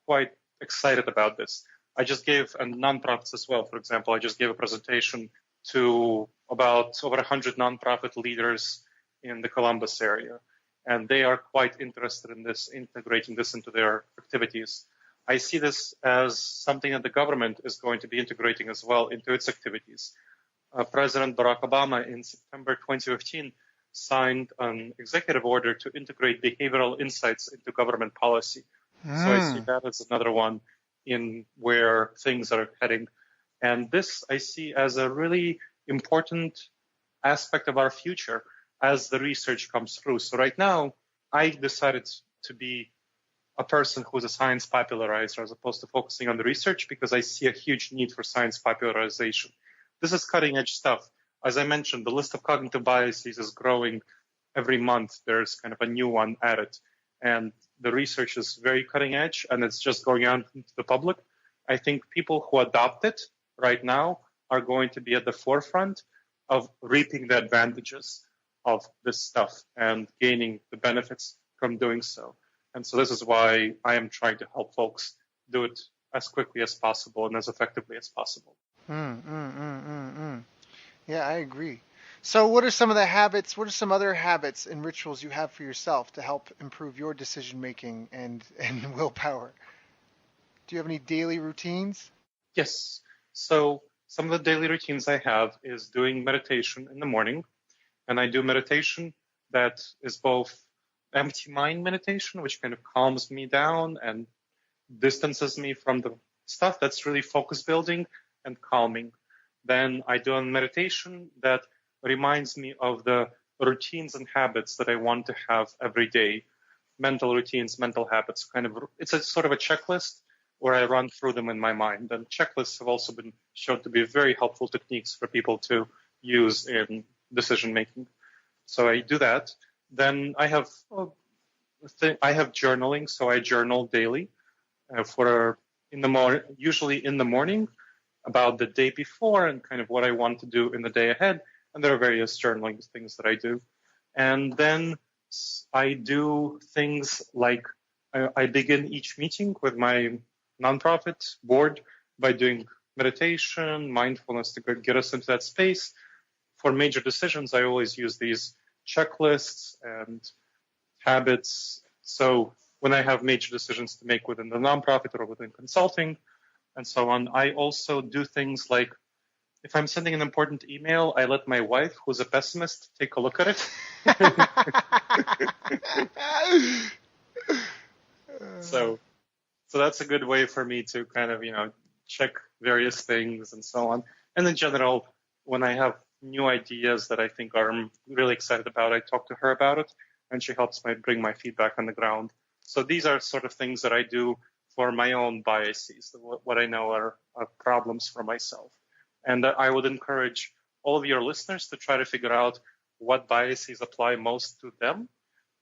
quite excited about this. I just gave, and nonprofits as well, for example, I just gave a presentation to about over 100 nonprofit leaders in the Columbus area. And they are quite interested in this, integrating this into their activities. I see this as something that the government is going to be integrating as well into its activities. President Barack Obama in September 2015 signed an executive order to integrate behavioral insights into government policy. So I see that as another one in where things are heading. And this I see as a really important aspect of our future as the research comes through. So right now, I decided to be a person who's a science popularizer as opposed to focusing on the research because I see a huge need for science popularization. This is cutting edge stuff. As I mentioned, the list of cognitive biases is growing every month. There's kind of a new one added. And the research is very cutting edge and it's just going out into the public. I think people who adopt it right now are going to be at the forefront of reaping the advantages of this stuff and gaining the benefits from doing so. And so this is why I am trying to help folks do it as quickly as possible and as effectively as possible. Yeah, I agree. So what are some other habits and rituals you have for yourself to help improve your decision making and willpower? Do you have any daily routines? Yes. So some of the daily routines I have is doing meditation in the morning. And I do meditation that is both empty mind meditation, which kind of calms me down and distances me from the stuff that's really focus building and calming. Then I do a meditation that reminds me of the routines and habits that I want to have every day. Mental routines, mental habits, it's a sort of a checklist where I run through them in my mind. And checklists have also been shown to be very helpful techniques for people to use in decision making. So I do that. Then I have journaling, so I journal daily usually in the morning about the day before and kind of what I want to do in the day ahead. And there are various journaling things that I do. And then I do things like I begin each meeting with my nonprofit board by doing meditation, mindfulness to get us into that space. For major decisions, I always use these checklists and habits. So when I have major decisions to make within the nonprofit or within consulting and so on, I also do things like if I'm sending an important email, I let my wife, who's a pessimist, take a look at it. So that's a good way for me to kind of, check various things and so on. And in general, when I have new ideas that I think I'm really excited about, I talk to her about it, and she helps me bring my feedback on the ground. So these are sort of things that I do for my own biases, what I know are problems for myself. And I would encourage all of your listeners to try to figure out what biases apply most to them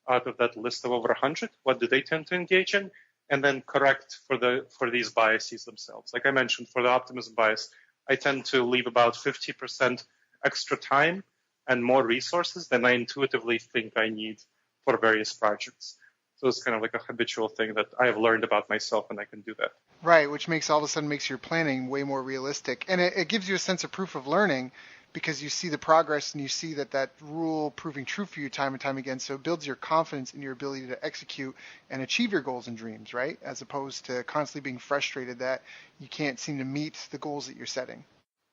out of that list of over 100, what do they tend to engage in, and then correct for these biases themselves. Like I mentioned, for the optimism bias, I tend to leave about 50% extra time and more resources than I intuitively think I need for various projects. So it's kind of like a habitual thing that I have learned about myself, and I can do that. Right, which makes all of a sudden makes your planning way more realistic, and it gives you a sense of proof of learning because you see the progress and you see that rule proving true for you time and time again. So it builds your confidence in your ability to execute and achieve your goals and dreams, right? As opposed to constantly being frustrated that you can't seem to meet the goals that you're setting.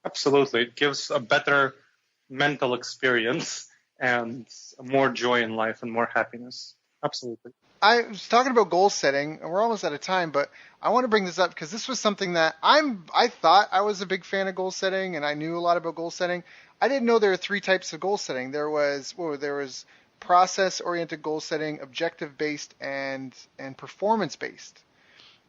Absolutely, it gives a better mental experience and more joy in life and more happiness. Absolutely. I was talking about goal setting, and we're almost out of time, but I want to bring this up because this was something that I thought I was a big fan of goal setting, and I knew a lot about goal setting. I didn't know there were three types of goal setting. There was process-oriented goal setting, objective-based, and performance-based.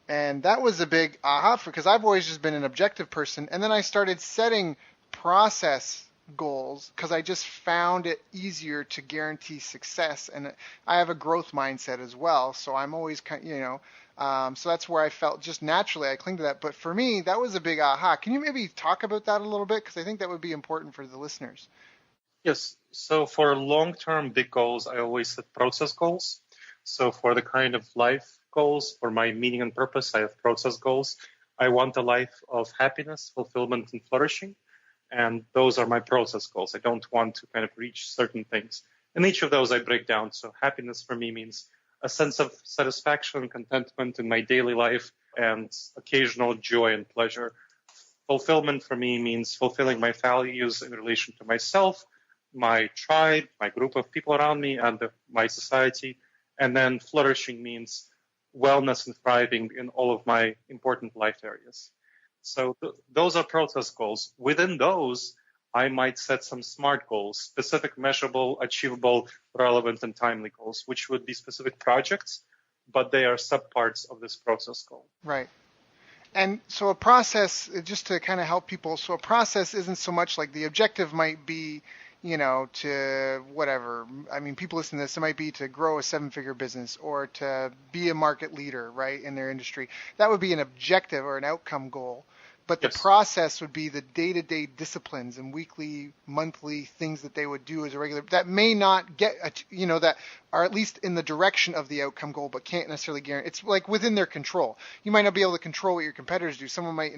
And that was a big aha because I've always just been an objective person, and then I started setting process goals because I just found it easier to guarantee success, and I have a growth mindset as well, so I'm always so that's where I felt just naturally I cling to that. But for me, that was a big aha. Can you maybe talk about that a little bit, because I think that would be important for the listeners? Yes. So for long-term big goals, I always set process goals. So for the kind of life goals, for my meaning and purpose, I have process goals. I want a life of happiness, fulfillment, and flourishing. And those are my process goals. I don't want to kind of reach certain things. And each of those I break down. So happiness for me means a sense of satisfaction and contentment in my daily life and occasional joy and pleasure. Fulfillment for me means fulfilling my values in relation to myself, my tribe, my group of people around me, and my society. And then flourishing means wellness and thriving in all of my important life areas. So those are process goals. Within those, I might set some SMART goals, specific, measurable, achievable, relevant, and timely goals, which would be specific projects, but they are subparts of this process goal. Right. And so a process, just to kind of help people, so a process isn't so much like the objective might be, to whatever. I mean, people listen to this, it might be to grow a 7-figure business or to be a market leader, right, in their industry. That would be an objective or an outcome goal. But the process would be the day-to-day disciplines and weekly, monthly things that they would do as a regular that may not get, that are at least in the direction of the outcome goal, but can't necessarily guarantee. It's like within their control. You might not be able to control what your competitors do. Someone might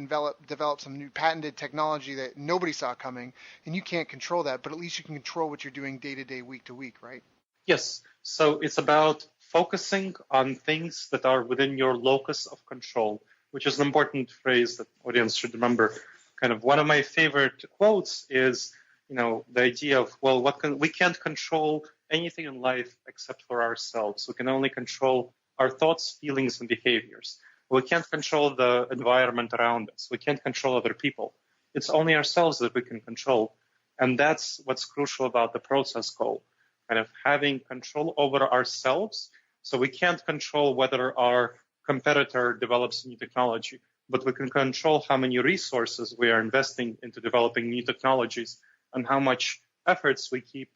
develop some new patented technology that nobody saw coming, and you can't control that. But at least you can control what you're doing day-to-day, week-to-week, right? Yes. So it's about focusing on things that are within your locus of control, which is an important phrase that audience should remember. Kind of one of my favorite quotes is, the idea of, we can't control anything in life except for ourselves. We can only control our thoughts, feelings, and behaviors. We can't control the environment around us. We can't control other people. It's only ourselves that we can control. And that's what's crucial about the process goal, kind of having control over ourselves. So we can't control whether our competitor develops new technology, but we can control how many resources we are investing into developing new technologies and how much efforts we keep,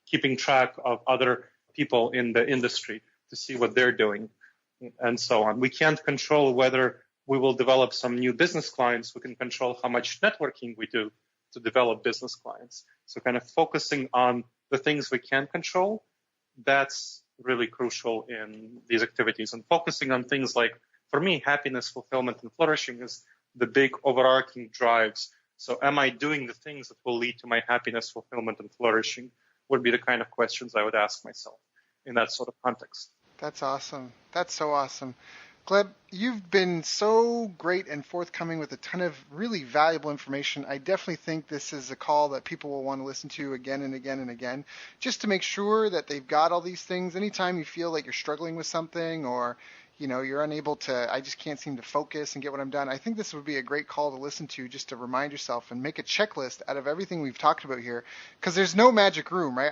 keeping track of other people in the industry to see what they're doing and so on. We can't control whether we will develop some new business clients. We can control how much networking we do to develop business clients. So kind of focusing on the things we can control, that's really crucial in these activities, and focusing on things like, for me, happiness, fulfillment, and flourishing is the big overarching drives. So am I doing the things that will lead to my happiness, fulfillment, and flourishing would be the kind of questions I would ask myself in that sort of context. That's awesome. That's so awesome. Gleb, you've been so great and forthcoming with a ton of really valuable information. I definitely think this is a call that people will want to listen to again and again and again, just to make sure that they've got all these things. Anytime you feel like you're struggling with something, or you're unable to, I just can't seem to focus and get what I'm done, I think this would be a great call to listen to, just to remind yourself and make a checklist out of everything we've talked about here, because there's no magic room, right?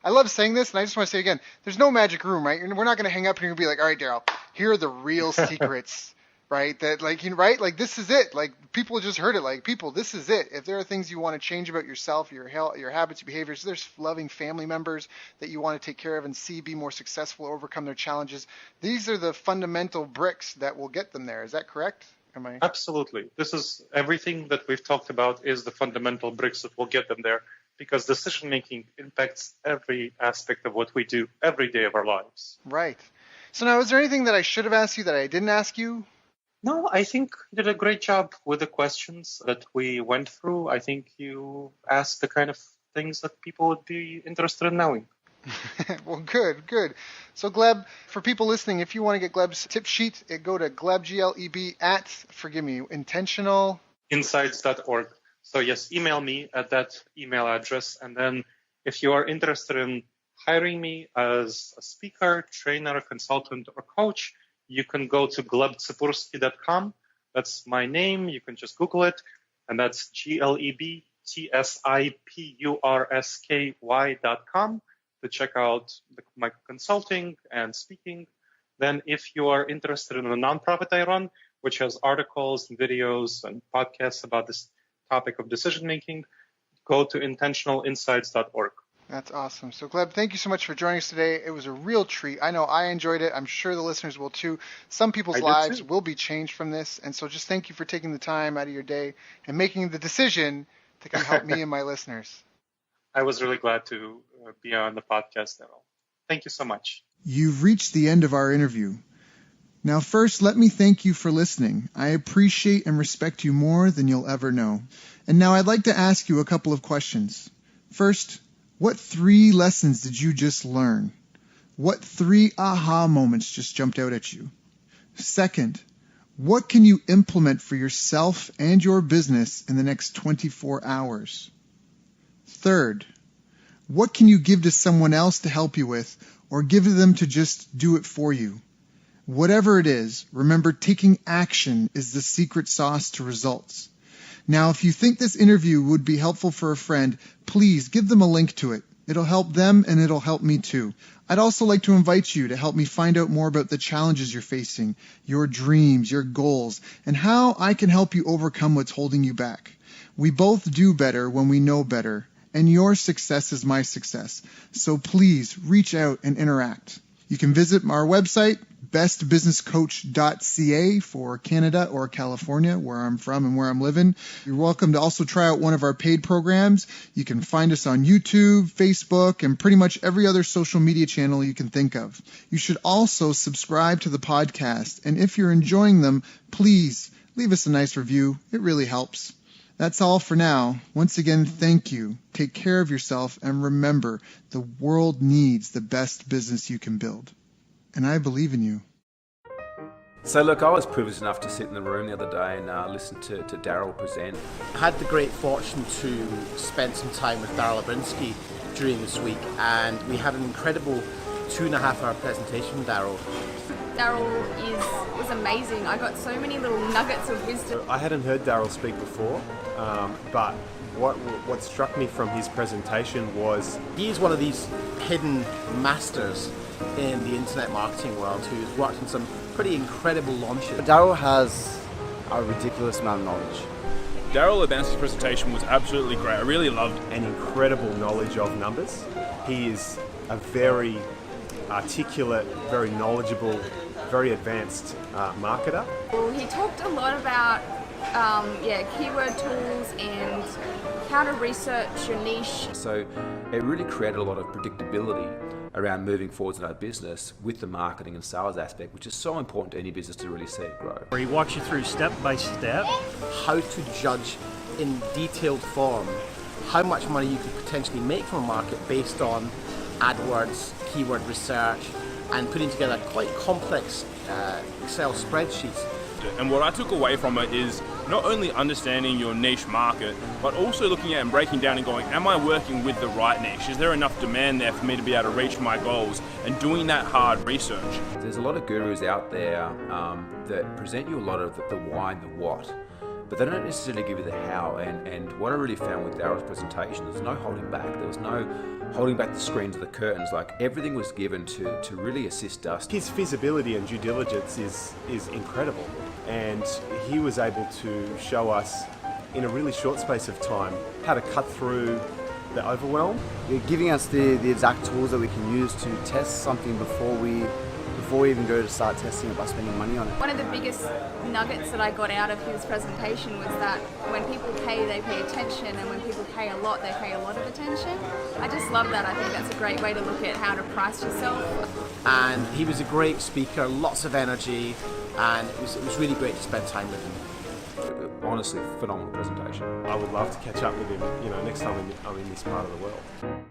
I love saying this, and I just want to say again, there's no magic room, right? We're not going to hang up and you're going to be like, all right, Daryl, here are the real secrets right? That like, right? Like this is it. Like people just heard it. Like people, this is it. If there are things you want to change about yourself, your health, your habits, your behaviors, there's loving family members that you want to take care of and see be more successful, overcome their challenges. These are the fundamental bricks that will get them there. Is that correct? Am I? Absolutely. This is everything that we've talked about is the fundamental bricks that will get them there, because decision making impacts every aspect of what we do every day of our lives. Right. So now, is there anything that I should have asked you that I didn't ask you? No, I think you did a great job with the questions that we went through. I think you asked the kind of things that people would be interested in knowing. Well, good. So Gleb, for people listening, if you want to get Gleb's tip sheet, go to Gleb, Gleb at, forgive me, intentional insights.org. So yes, email me at that email address. And then if you are interested in hiring me as a speaker, trainer, consultant, or coach, you can go to glebtspurski.com. That's my name. You can just Google it. And that's GLEBTSIPURSKY.com to check out my consulting and speaking. Then if you are interested in a nonprofit I run, which has articles and videos and podcasts about this topic of decision making, go to intentionalinsights.org. That's awesome. So Gleb, thank you so much for joining us today. It was a real treat. I know I enjoyed it. I'm sure the listeners will too. Some people's lives will be changed from this. And so just thank you for taking the time out of your day and making the decision to come help me and my listeners. I was really glad to be on the podcast, Daryl. Thank you so much. You've reached the end of our interview. Now, first, let me thank you for listening. I appreciate and respect you more than you'll ever know. And now I'd like to ask you a couple of questions. First, what 3 lessons did you just learn? What 3 aha moments just jumped out at you? Second, what can you implement for yourself and your business in the next 24 hours? Third, what can you give to someone else to help you with, or give to them to just do it for you? Whatever it is, remember taking action is the secret sauce to results. Now, if you think this interview would be helpful for a friend, please give them a link to it. It'll help them and it'll help me too. I'd also like to invite you to help me find out more about the challenges you're facing, your dreams, your goals, and how I can help you overcome what's holding you back. We both do better when we know better, and your success is my success. So please reach out and interact. You can visit our website, bestbusinesscoach.ca for Canada or California, where I'm from and where I'm living. You're welcome to also try out one of our paid programs. You can find us on YouTube, Facebook, and pretty much every other social media channel you can think of. You should also subscribe to the podcast, and if you're enjoying them, please leave us a nice review. It really helps. That's all for now. Once again, thank you. Take care of yourself, and remember, the world needs the best business you can build. And I believe in you. So look, I was privileged enough to sit in the room the other day and listen to Daryl present. I had the great fortune to spend some time with Daryl Tspursky during this week, and we had an incredible 2.5-hour presentation with Daryl. Daryl was amazing. I got so many little nuggets of wisdom. I hadn't heard Daryl speak before, but what struck me from his presentation was he's one of these hidden masters in the internet marketing world who's worked on some pretty incredible launches. Daryl has a ridiculous amount of knowledge. Daryl Tspursky's presentation was absolutely great. I really loved an incredible knowledge of numbers. He is a very articulate, very knowledgeable, very advanced marketer. Well, he talked a lot about keyword tools and how to research your niche. So it really created a lot of predictability around moving forwards in our business with the marketing and sales aspect, which is so important to any business to really see it grow. Where he walks you through step by step how to judge in detailed form how much money you could potentially make from a market based on AdWords, keyword research, and putting together quite complex Excel spreadsheets. And what I took away from it is not only understanding your niche market, but also looking at and breaking down and going, am I working with the right niche? Is there enough demand there for me to be able to reach my goals? And doing that hard research. There's a lot of gurus out there that present you a lot of the why and the what, but they don't necessarily give you the how. And what I really found with Daryl's presentation, there's no holding back. There was no holding back the screens or the curtains. Like, everything was given to really assist us. His feasibility and due diligence is incredible. and he was able to show us in a really short space of time how to cut through the overwhelm. You're giving us the exact tools that we can use to test something before we even go to start testing it by spending money on it. One of the biggest nuggets that I got out of his presentation was that when people pay, they pay attention, and when people pay a lot, they pay a lot of attention. I just love that. I think that's a great way to look at how to price yourself. And he was a great speaker, lots of energy, and it was really great to spend time with him. Honestly, phenomenal presentation. I would love to catch up with him, next time I'm in this part of the world.